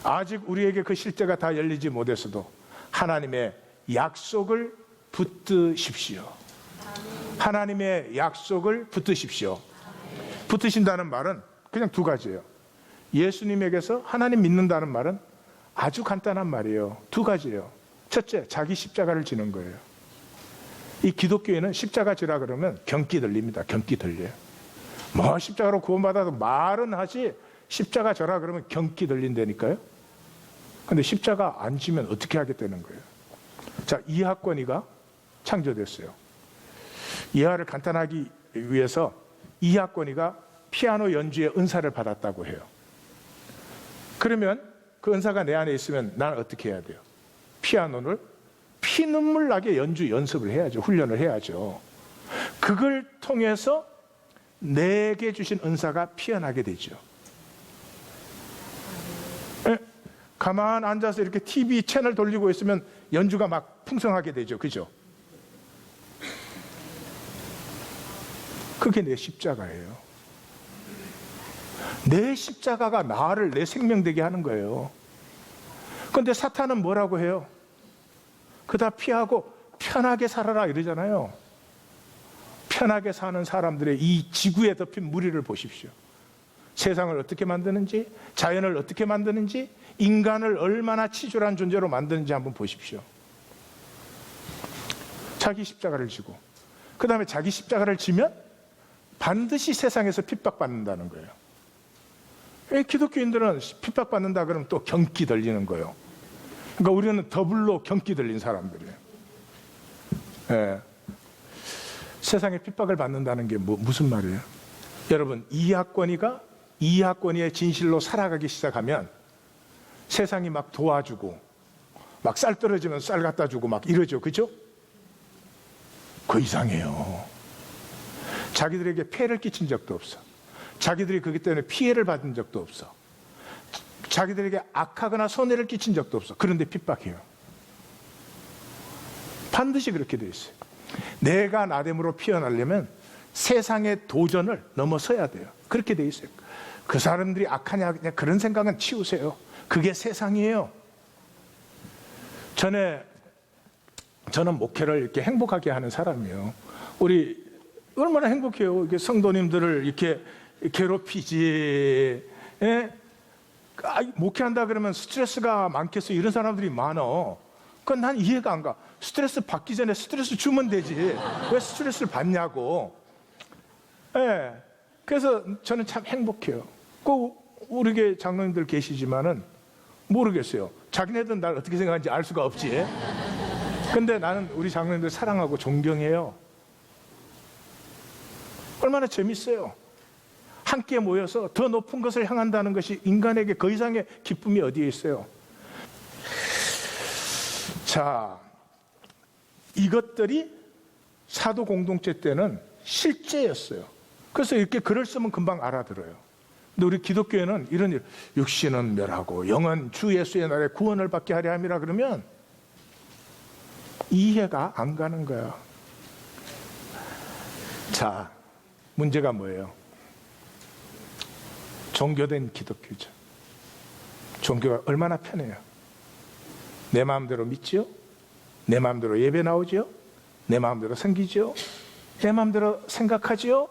아직 우리에게 그 실제가 다 열리지 못했어도 하나님의 약속을 붙드십시오. 하나님의 약속을 붙드십시오. 붙으신다는 말은 그냥 두 가지예요. 예수님에게서 하나님 믿는다는 말은 아주 간단한 말이에요. 두 가지예요. 첫째, 자기 십자가를 지는 거예요. 이 기독교에는 십자가 지라 그러면 경기 들립니다. 경기 들려요. 뭐 십자가로 구원받아도 말은 하지 십자가 져라 그러면 경기 들린다니까요. 근데 십자가 안 지면 어떻게 하겠다는 거예요. 자, 이하권이가 창조됐어요. 이하를 간단하기 위해서 이하권이가 피아노 연주의 은사를 받았다고 해요. 그러면 그 은사가 내 안에 있으면 나는 어떻게 해야 돼요? 피아노를 피눈물 나게 연습을 해야죠. 훈련을 해야죠. 그걸 통해서 내게 주신 은사가 피어나게 되죠. 가만 앉아서 이렇게 TV 채널 돌리고 있으면 연주가 막 풍성하게 되죠. 그죠? 그게 내 십자가예요. 내 십자가가 나를 내 생명 되게 하는 거예요. 그런데 사탄은 뭐라고 해요? 그다 피하고 편하게 살아라 이러잖아요. 편하게 사는 사람들의 이 지구에 덮인 무리를 보십시오. 세상을 어떻게 만드는지, 자연을 어떻게 만드는지, 인간을 얼마나 치졸한 존재로 만드는지 한번 보십시오. 자기 십자가를 지고 그 다음에 자기 십자가를 지면 반드시 세상에서 핍박받는다는 거예요. 기독교인들은 핍박받는다 그러면 또 경기 들리는 거예요. 그러니까 우리는 더블로 경기 들린 사람들이에요. 예. 세상에 핍박을 받는다는 게 무슨 말이에요? 여러분, 이하권이의 진실로 살아가기 시작하면 세상이 막 도와주고 막 쌀 떨어지면 쌀 갖다 주고 막 이러죠. 그죠? 그 이상해요. 자기들에게 폐를 끼친 적도 없어. 자기들이 그것 때문에 피해를 받은 적도 없어. 자기들에게 악하거나 손해를 끼친 적도 없어. 그런데 핍박해요. 반드시 그렇게 돼 있어요. 내가 나됨으로 피어나려면 세상의 도전을 넘어서야 돼요. 그렇게 돼 있어요. 그 사람들이 악하냐 그냥 그런 생각은 치우세요. 그게 세상이에요. 저는 목회를 이렇게 행복하게 하는 사람이에요. 우리 얼마나 행복해요. 이게 성도님들을 이렇게 괴롭히지. 예? 목회한다 그러면 스트레스가 많겠어. 이런 사람들이 많아. 그건 난 이해가 안 가. 스트레스 받기 전에 스트레스 주면 되지. 왜 스트레스를 받냐고. 예. 그래서 저는 참 행복해요. 우리 교회 장로님들 계시지만은 모르겠어요. 자기네들은 날 어떻게 생각하는지 알 수가 없지. 근데 나는 우리 장로님들 사랑하고 존경해요. 얼마나 재밌어요. 함께 모여서 더 높은 것을 향한다는 것이 인간에게 그 이상의 기쁨이 어디에 있어요. 자, 이것들이 사도 공동체 때는 실제였어요. 그래서 이렇게 글을 쓰면 금방 알아들어요. 근데 우리 기독교에는 이런 일, 육신은 멸하고 영은 주 예수의 날에 구원을 받게 하려 함이라 그러면 이해가 안 가는 거야. 자, 문제가 뭐예요? 종교된 기독교죠. 종교가 얼마나 편해요. 내 마음대로 믿지요? 내 마음대로 예배 나오지요? 내 마음대로 섬기지요? 내 마음대로 생각하지요?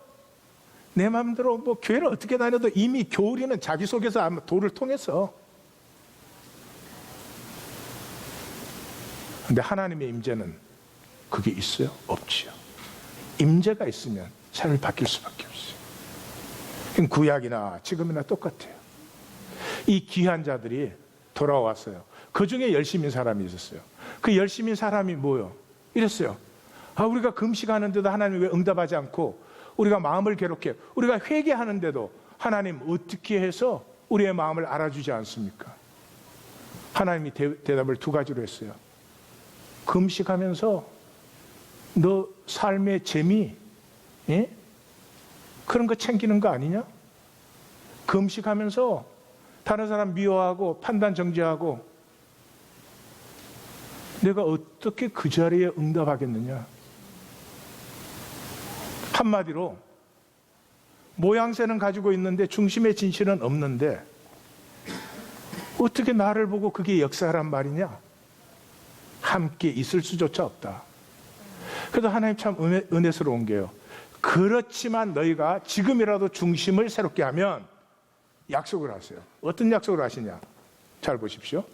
내 마음대로 뭐 교회를 어떻게 다녀도 이미 교리는 자기 속에서 아마 도를 통해서. 근데 하나님의 임재는 그게 있어요? 없지요. 임재가 있으면 삶이 바뀔 수밖에 없어요. 구약이나 지금이나 똑같아요. 이 귀한 자들이 돌아왔어요. 그 중에 열심인 사람이 있었어요. 그 열심인 사람이 뭐요? 이랬어요. 우리가 금식하는데도 하나님이 왜 응답하지 않고, 우리가 마음을 괴롭게, 우리가 회개하는데도 하나님 어떻게 해서 우리의 마음을 알아주지 않습니까? 하나님이 대답을 두 가지로 했어요. 금식하면서 너 삶의 재미, 예? 그런 거 챙기는 거 아니냐? 금식하면서 다른 사람 미워하고 판단 정지하고, 내가 어떻게 그 자리에 응답하겠느냐? 한마디로 모양새는 가지고 있는데 중심의 진실은 없는데 어떻게 나를 보고 그게 역사란 말이냐? 함께 있을 수조차 없다. 그래도 하나님 참 은혜스러운 게요, 그렇지만 너희가 지금이라도 중심을 새롭게 하면 약속을 하세요. 어떤 약속을 하시냐? 잘 보십시오.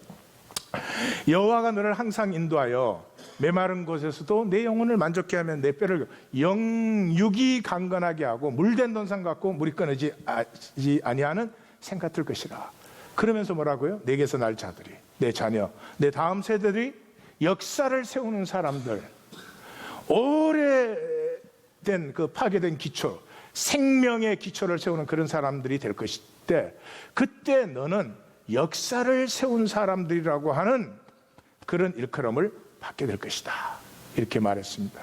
여호와가 너를 항상 인도하여 메마른 곳에서도 내 영혼을 만족케 하면 내 뼈를 영육이 강건하게 하고 물된 동산 같고 물이 끊어지지 아니하는 생 같을 것이라. 그러면서 뭐라고요? 내게서 날 자들이, 내 자녀, 내 다음 세대들이 역사를 세우는 사람들, 오래된 그 파괴된 기초, 생명의 기초를 세우는 그런 사람들이 될 것인데, 그때 너는 역사를 세운 사람들이라고 하는 그런 일컬음을 받게 될 것이다. 이렇게 말했습니다.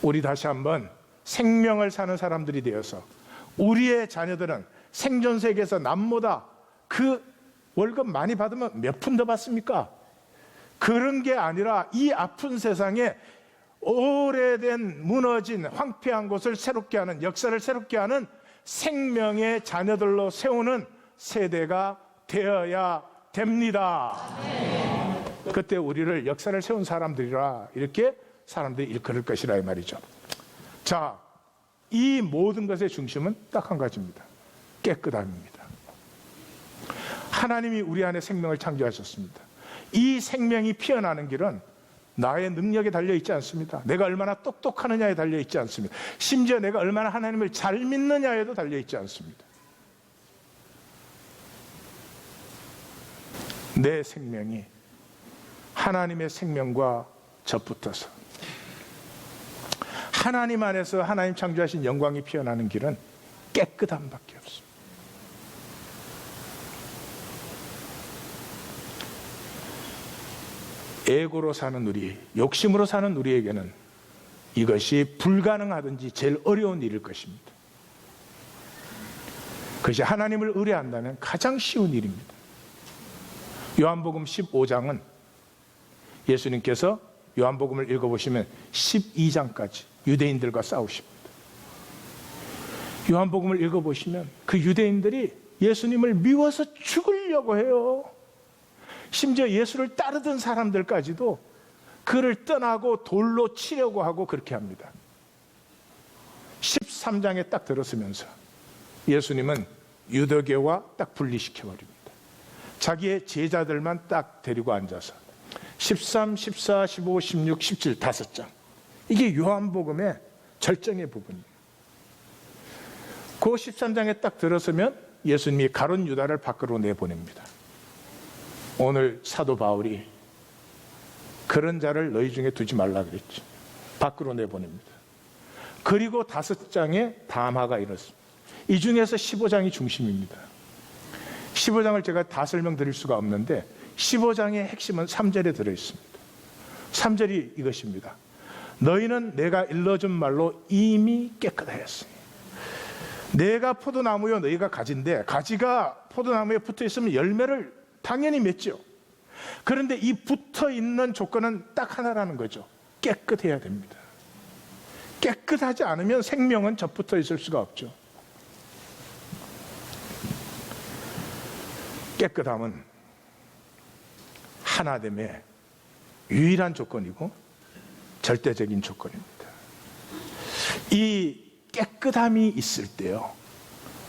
우리 다시 한번 생명을 사는 사람들이 되어서 우리의 자녀들은 생존세계에서 남보다 그 월급 많이 받으면 몇 푼 더 받습니까? 그런 게 아니라 이 아픈 세상에 오래된 무너진 황폐한 곳을 새롭게 하는, 역사를 새롭게 하는 생명의 자녀들로 세우는 세대가 되어야 됩니다. 그때 우리를 역사를 세운 사람들이라 이렇게 사람들이 일컬을 것이라 이 말이죠. 자, 이 모든 것의 중심은 딱 한 가지입니다. 깨끗함입니다. 하나님이 우리 안에 생명을 창조하셨습니다. 이 생명이 피어나는 길은 나의 능력에 달려있지 않습니다. 내가 얼마나 똑똑하느냐에 달려있지 않습니다. 심지어 내가 얼마나 하나님을 잘 믿느냐에도 달려있지 않습니다. 내 생명이 하나님의 생명과 접붙어서 하나님 안에서 하나님 창조하신 영광이 피어나는 길은 깨끗함밖에 없습니다. 에고로 사는 우리, 욕심으로 사는 우리에게는 이것이 불가능하든지 제일 어려운 일일 것입니다. 그것이 하나님을 의뢰한다면 가장 쉬운 일입니다. 요한복음 15장은 예수님께서 요한복음을 읽어보시면 12장까지 유대인들과 싸우십니다. 요한복음을 읽어보시면 그 유대인들이 예수님을 미워서 죽으려고 해요. 심지어 예수를 따르던 사람들까지도 그를 떠나고 돌로 치려고 하고 그렇게 합니다. 13장에 딱 들어서면서 예수님은 유대교와 딱 분리시켜버립니다. 자기의 제자들만 딱 데리고 앉아서 13, 14, 15, 16, 17 5장, 이게 요한복음의 절정의 부분이에요. 그 13장에 딱 들어서면 예수님이 가룟 유다를 밖으로 내보냅니다. 오늘 사도 바울이 그런 자를 너희 중에 두지 말라 그랬죠. 밖으로 내보냅니다. 그리고 5장에 담화가 이렇습니다. 이 중에서 15장이 중심입니다. 15장을 제가 다 설명드릴 수가 없는데 15장의 핵심은 3절에 들어있습니다. 3절이 이것입니다. 너희는 내가 일러준 말로 이미 깨끗하였으니. 내가 포도나무요 너희가 가지인데, 가지가 포도나무에 붙어있으면 열매를 당연히 맺죠. 그런데 이 붙어있는 조건은 딱 하나라는 거죠. 깨끗해야 됩니다. 깨끗하지 않으면 생명은 접붙어 있을 수가 없죠. 깨끗함은 하나됨의 유일한 조건이고 절대적인 조건입니다. 이 깨끗함이 있을 때요,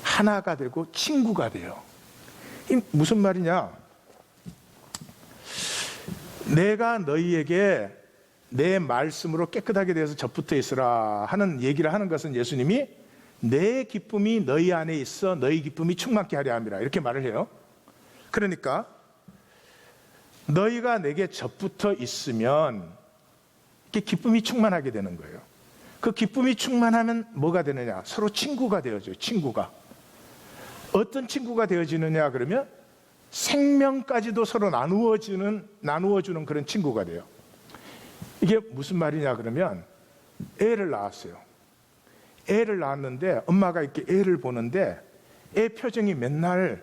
하나가 되고 친구가 돼요. 이 무슨 말이냐? 내가 너희에게 내 말씀으로 깨끗하게 되어서 접붙어 있으라 하는 얘기를 하는 것은, 예수님이 내 기쁨이 너희 안에 있어 너희 기쁨이 충만케 하려 함이라, 이렇게 말을 해요. 그러니까 너희가 내게 접붙어 있으면 이렇게 기쁨이 충만하게 되는 거예요. 그 기쁨이 충만하면 뭐가 되느냐? 서로 친구가 되어져요. 친구가. 어떤 친구가 되어지느냐 그러면 생명까지도 서로 나누어주는 그런 친구가 돼요. 이게 무슨 말이냐 그러면, 애를 낳았어요. 애를 낳았는데 엄마가 이렇게 애를 보는데 애 표정이 맨날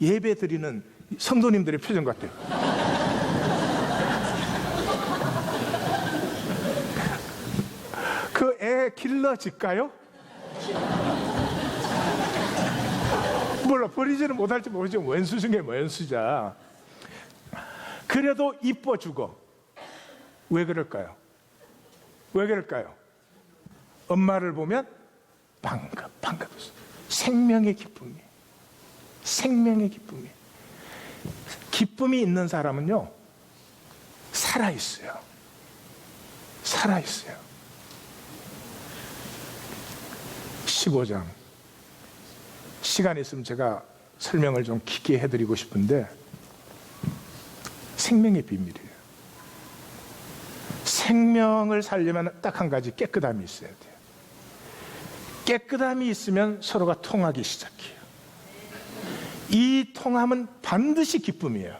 예배 드리는 성도님들의 표정 같아요. 그 애 길러질까요? 몰라, 버리지는 못할지 모르지만 왼수 중에 왼수자. 그래도 이뻐주고. 왜 그럴까요? 왜 그럴까요? 엄마를 보면 반갑. 생명의 기쁨이. 기쁨이 있는 사람은요, 살아있어요. 15장. 시간이 있으면 제가 설명을 좀 깊게 해드리고 싶은데, 생명의 비밀이에요. 생명을 살려면 딱 한 가지, 깨끗함이 있어야 돼요. 깨끗함이 있으면 서로가 통하기 시작해요. 이 통함은 반드시 기쁨이에요.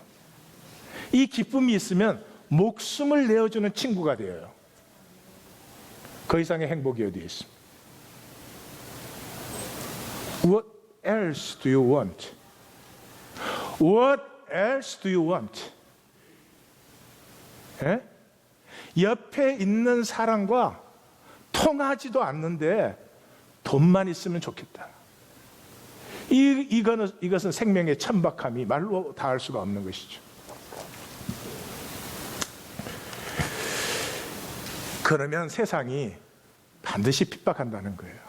이 기쁨이 있으면 목숨을 내어주는 친구가 되어요. 그 이상의 행복이 어디에 있습니까? What else do you want? What else do you want? 예? 옆에 있는 사람과 통하지도 않는데 돈만 있으면 좋겠다. 이것은 생명의 천박함이 말로 다할 수가 없는 것이죠. 그러면 세상이 반드시 핍박한다는 거예요.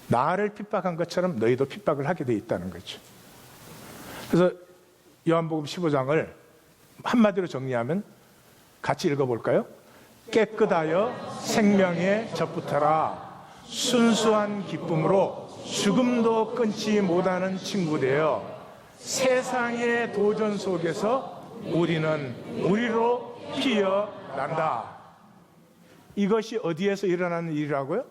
나를 핍박한 것처럼 너희도 핍박을 하게 돼 있다는 거죠. 그래서 요한복음 15장을 한마디로 정리하면, 같이 읽어볼까요? 깨끗하여 생명에 접붙어라. 순수한 기쁨으로 죽음도 끊지 못하는 친구 되어 세상의 도전 속에서 우리는 우리로 피어난다. 이것이 어디에서 일어나는 일이라고요?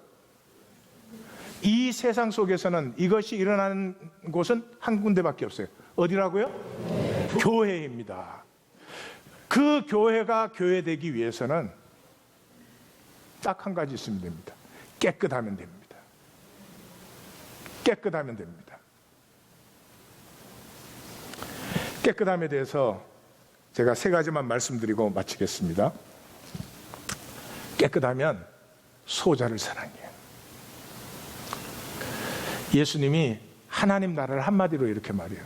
이 세상 속에서는 이것이 일어나는 곳은 한 군데밖에 없어요. 어디라고요? 교회입니다. 그 교회가 교회되기 위해서는 딱 한 가지 있으면 됩니다. 깨끗하면 됩니다. 깨끗함에 대해서 제가 세 가지만 말씀드리고 마치겠습니다. 깨끗하면 소자를 사랑해요. 예수님이 하나님 나라를 한마디로 이렇게 말해요.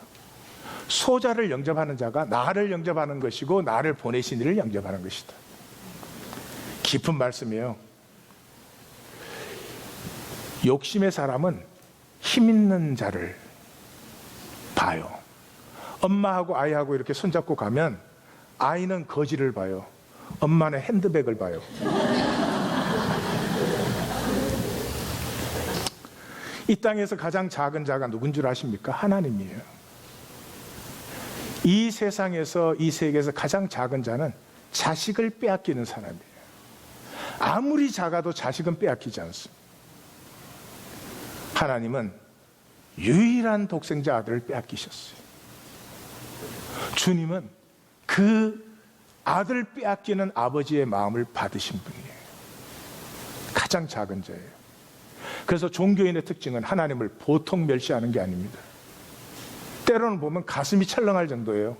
소자를 영접하는 자가 나를 영접하는 것이고 나를 보내신 이를 영접하는 것이다. 깊은 말씀이에요. 욕심의 사람은 힘 있는 자를 봐요. 엄마하고 아이하고 이렇게 손잡고 가면 아이는 거지를 봐요. 엄마는 핸드백을 봐요. 이 땅에서 가장 작은 자가 누군 줄 아십니까? 하나님이에요. 이 세상에서, 이 세계에서 가장 작은 자는 자식을 빼앗기는 사람이에요. 아무리 작아도 자식은 빼앗기지 않습니다. 하나님은 유일한 독생자 아들을 빼앗기셨어요. 주님은 그 아들 빼앗기는 아버지의 마음을 받으신 분이에요. 가장 작은 자예요. 그래서 종교인의 특징은 하나님을 보통 멸시하는 게 아닙니다. 때로는 보면 가슴이 철렁할 정도예요.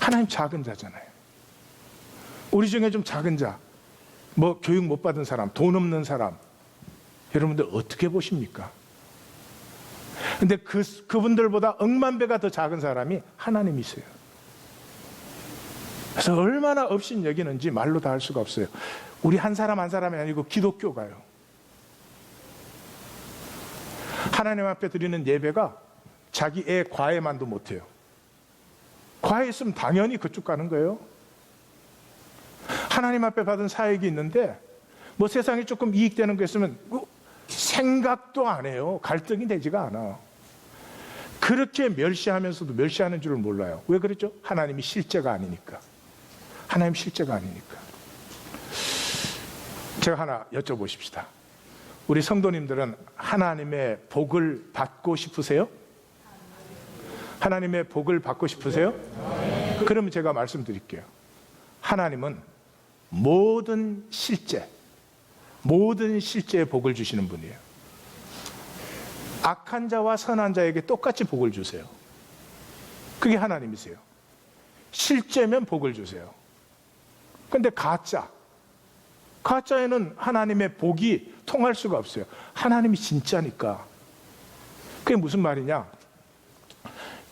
하나님 작은 자잖아요. 우리 중에 좀 작은 자, 뭐 교육 못 받은 사람, 돈 없는 사람, 여러분들 어떻게 보십니까? 근데 그분들보다 억만 배가 더 작은 사람이 하나님이세요. 그래서 얼마나 업신 여기는지 말로 다 할 수가 없어요. 우리 한 사람 한 사람이 아니고 기독교가요. 하나님 앞에 드리는 예배가 자기 애 과외만도 못해요. 과외 있으면 당연히 그쪽 가는 거예요. 하나님 앞에 받은 사역이 있는데 뭐 세상에 조금 이익되는 게 있으면 생각도 안 해요. 갈등이 되지가 않아. 그렇게 멸시하면서도 멸시하는 줄을 몰라요. 왜 그랬죠? 하나님이 실제가 아니니까. 하나님 실제가 아니니까. 제가 하나 여쭤보십시다. 우리 성도님들은 하나님의 복을 받고 싶으세요? 하나님의 복을 받고 싶으세요? 그러면 제가 말씀드릴게요. 하나님은 모든 실제의 복을 주시는 분이에요. 악한 자와 선한 자에게 똑같이 복을 주세요. 그게 하나님이세요. 실제면 복을 주세요. 그런데 가짜에는 하나님의 복이 통할 수가 없어요. 하나님이 진짜니까. 그게 무슨 말이냐?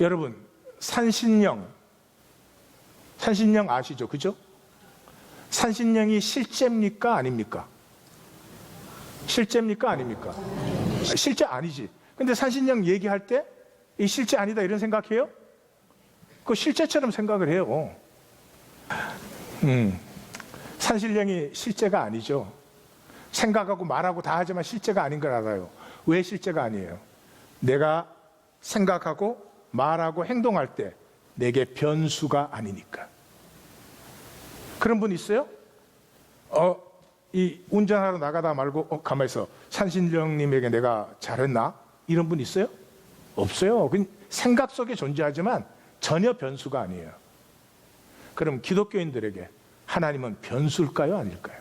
여러분, 산신령 아시죠? 그죠? 산신령이 실제입니까? 아닙니까? 실제입니까? 아닙니까? 실제 아니지. 근데 산신령 얘기할 때 이 실제 아니다 이런 생각해요? 그 실제처럼 생각을 해요. 산신령이 실제가 아니죠. 생각하고 말하고 다 하지만 실제가 아닌 걸 알아요. 왜 실제가 아니에요? 내가 생각하고 말하고 행동할 때 내게 변수가 아니니까. 그런 분 있어요? 이 운전하러 나가다 말고 가만히 있어. 산신령님에게 내가 잘했나? 이런 분 있어요? 없어요. 생각 속에 존재하지만 전혀 변수가 아니에요. 그럼 기독교인들에게 하나님은 변수일까요? 아닐까요?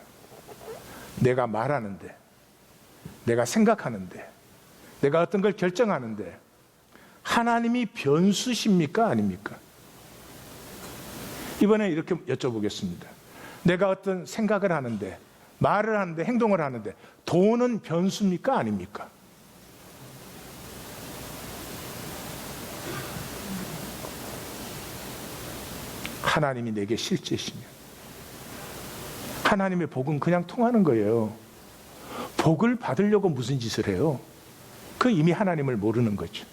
내가 말하는데, 내가 생각하는데, 내가 어떤 걸 결정하는데 하나님이 변수십니까? 아닙니까? 이번에 이렇게 여쭤보겠습니다. 내가 어떤 생각을 하는데, 말을 하는데, 행동을 하는데 돈은 변수입니까? 아닙니까? 하나님이 내게 실제시면 하나님의 복은 그냥 통하는 거예요. 복을 받으려고 무슨 짓을 해요? 그 이미 하나님을 모르는 거죠.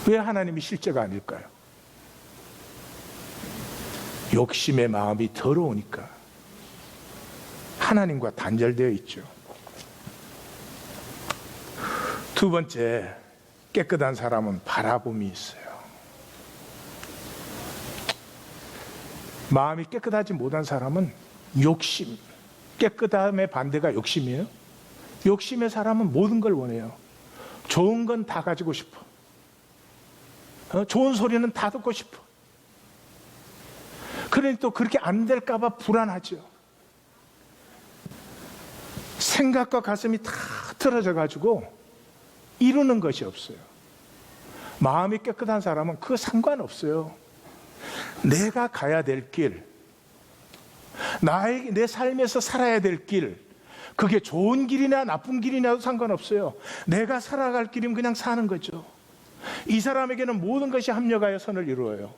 왜 하나님이 실제가 아닐까요? 욕심의 마음이 더러우니까. 하나님과 단절되어 있죠. 두 번째, 깨끗한 사람은 바라봄이 있어요. 마음이 깨끗하지 못한 사람은 욕심, 깨끗함의 반대가 욕심이에요. 욕심의 사람은 모든 걸 원해요. 좋은 건 다 가지고 싶어. 좋은 소리는 다 듣고 싶어. 그러니 또 그렇게 안 될까 봐 불안하죠. 생각과 가슴이 다 틀어져 가지고 이루는 것이 없어요. 마음이 깨끗한 사람은 그거 상관없어요. 내가 가야 될 길, 내 삶에서 살아야 될 길, 그게 좋은 길이나 나쁜 길이냐도 상관없어요. 내가 살아갈 길이면 그냥 사는 거죠. 이 사람에게는 모든 것이 합력하여 선을 이루어요.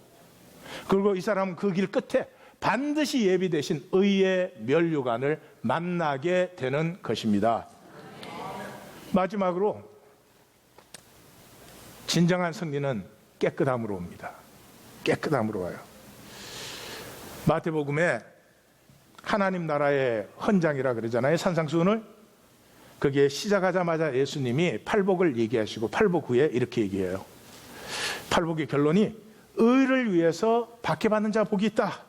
그리고 이 사람은 그 길 끝에 반드시 예비되신 의의 면류관을 만나게 되는 것입니다. 마지막으로 진정한 승리는 깨끗함으로 옵니다. 깨끗함으로 와요. 마태복음에 하나님 나라의 헌장이라 그러잖아요. 산상수훈을. 거기에 시작하자마자 예수님이 팔복을 얘기하시고 팔복 후에 이렇게 얘기해요. 팔복의 결론이 의를 위해서 박해받는 자 복이 있다.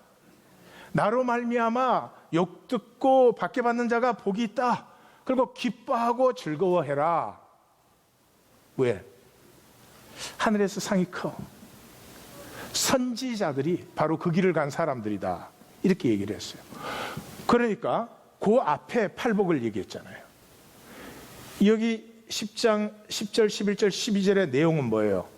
나로 말미암아 욕 듣고 박해받는 자가 복이 있다. 그리고 기뻐하고 즐거워해라. 왜? 하늘에서 상이 커. 선지자들이 바로 그 길을 간 사람들이다. 이렇게 얘기를 했어요. 그러니까 그 앞에 팔복을 얘기했잖아요. 여기 10장 10절 11절 12절의 내용은 뭐예요?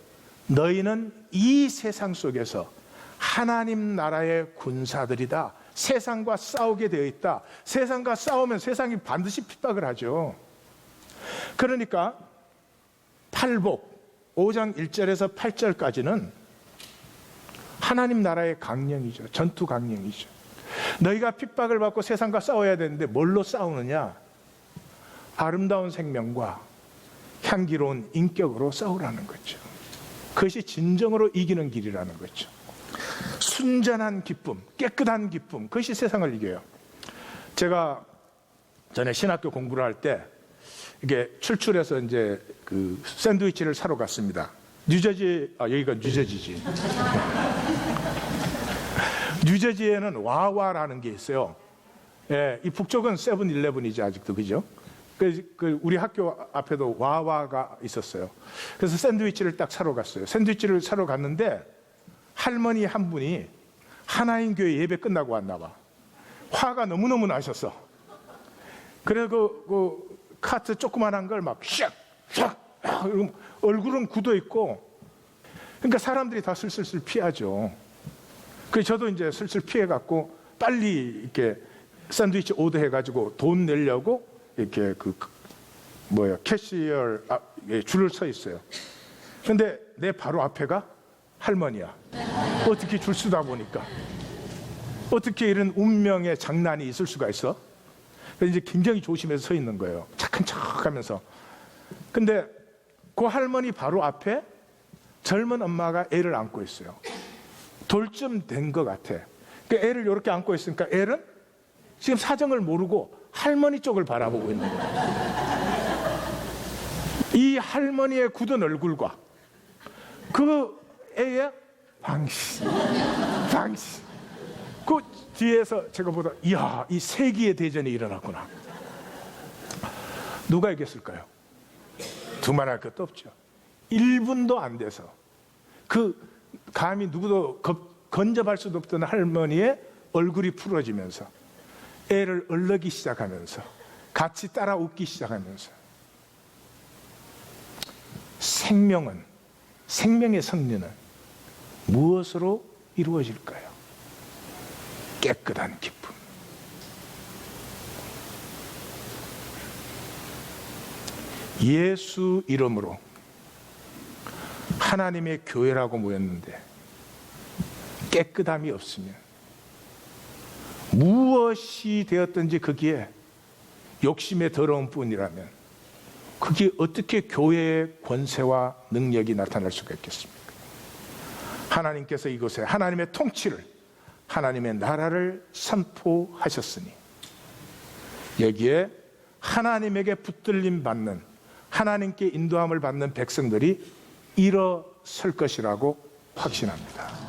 너희는 이 세상 속에서 하나님 나라의 군사들이다. 세상과 싸우게 되어 있다. 세상과 싸우면 세상이 반드시 핍박을 하죠. 그러니까 팔복 5장 1절에서 8절까지는 하나님 나라의 강령이죠. 전투 강령이죠. 너희가 핍박을 받고 세상과 싸워야 되는데 뭘로 싸우느냐? 아름다운 생명과 향기로운 인격으로 싸우라는 거죠. 그것이 진정으로 이기는 길이라는 거죠. 순전한 기쁨, 깨끗한 기쁨, 그것이 세상을 이겨요. 제가 전에 신학교 공부를 할 때 이게 출출해서 이제 그 샌드위치를 사러 갔습니다. 뉴저지, 여기가 뉴저지지. 뉴저지에는 와와라는 게 있어요. 예, 이 북쪽은 세븐일레븐이지 아직도, 그죠? 그 우리 학교 앞에도 와와가 있었어요. 그래서 샌드위치를 딱 사러 갔어요. 샌드위치를 사러 갔는데 할머니 한 분이 하나인 교회 예배 끝나고 왔나 봐. 화가 너무너무 나셨어. 그래서 그 카트 조그만한 걸 막 샥 얼굴은 굳어 있고, 그러니까 사람들이 다 슬슬 피하죠. 그래서 저도 이제 슬슬 피해 갖고 빨리 이렇게 샌드위치 오더 해가지고 돈 내려고 이렇게 캐시어 줄을 서 있어요. 근데 내 바로 앞에가 할머니야. 어떻게 줄 서다 보니까 어떻게 이런 운명의 장난이 있을 수가 있어? 그래서 이제 굉장히 조심해서 서 있는 거예요. 착한 척하면서. 근데 그 할머니 바로 앞에 젊은 엄마가 애를 안고 있어요. 돌쯤 된 것 같아. 그러니까 애를 이렇게 안고 있으니까 애는 지금 사정을 모르고 할머니 쪽을 바라보고 있는 거예요. 이 할머니의 굳은 얼굴과 그 애의 방신. 그 뒤에서 제가 보다, 이야, 이 세기의 대전이 일어났구나. 누가 이겼을까요? 두말할 것도 없죠. 1분도 안 돼서 그 감히 누구도 건접할 수도 없던 할머니의 얼굴이 풀어지면서 애를 얼르기 시작하면서 같이 따라 웃기 시작하면서, 생명의 승리는 무엇으로 이루어질까요? 깨끗한 기쁨. 예수 이름으로 하나님의 교회라고 모였는데 깨끗함이 없으면, 무엇이 되었든지 거기에 욕심의 더러운 뿐이라면 그게 어떻게 교회의 권세와 능력이 나타날 수가 있겠습니까? 하나님께서 이곳에 하나님의 통치를, 하나님의 나라를 선포하셨으니 여기에 하나님에게 붙들림 받는, 하나님께 인도함을 받는 백성들이 일어설 것이라고 확신합니다.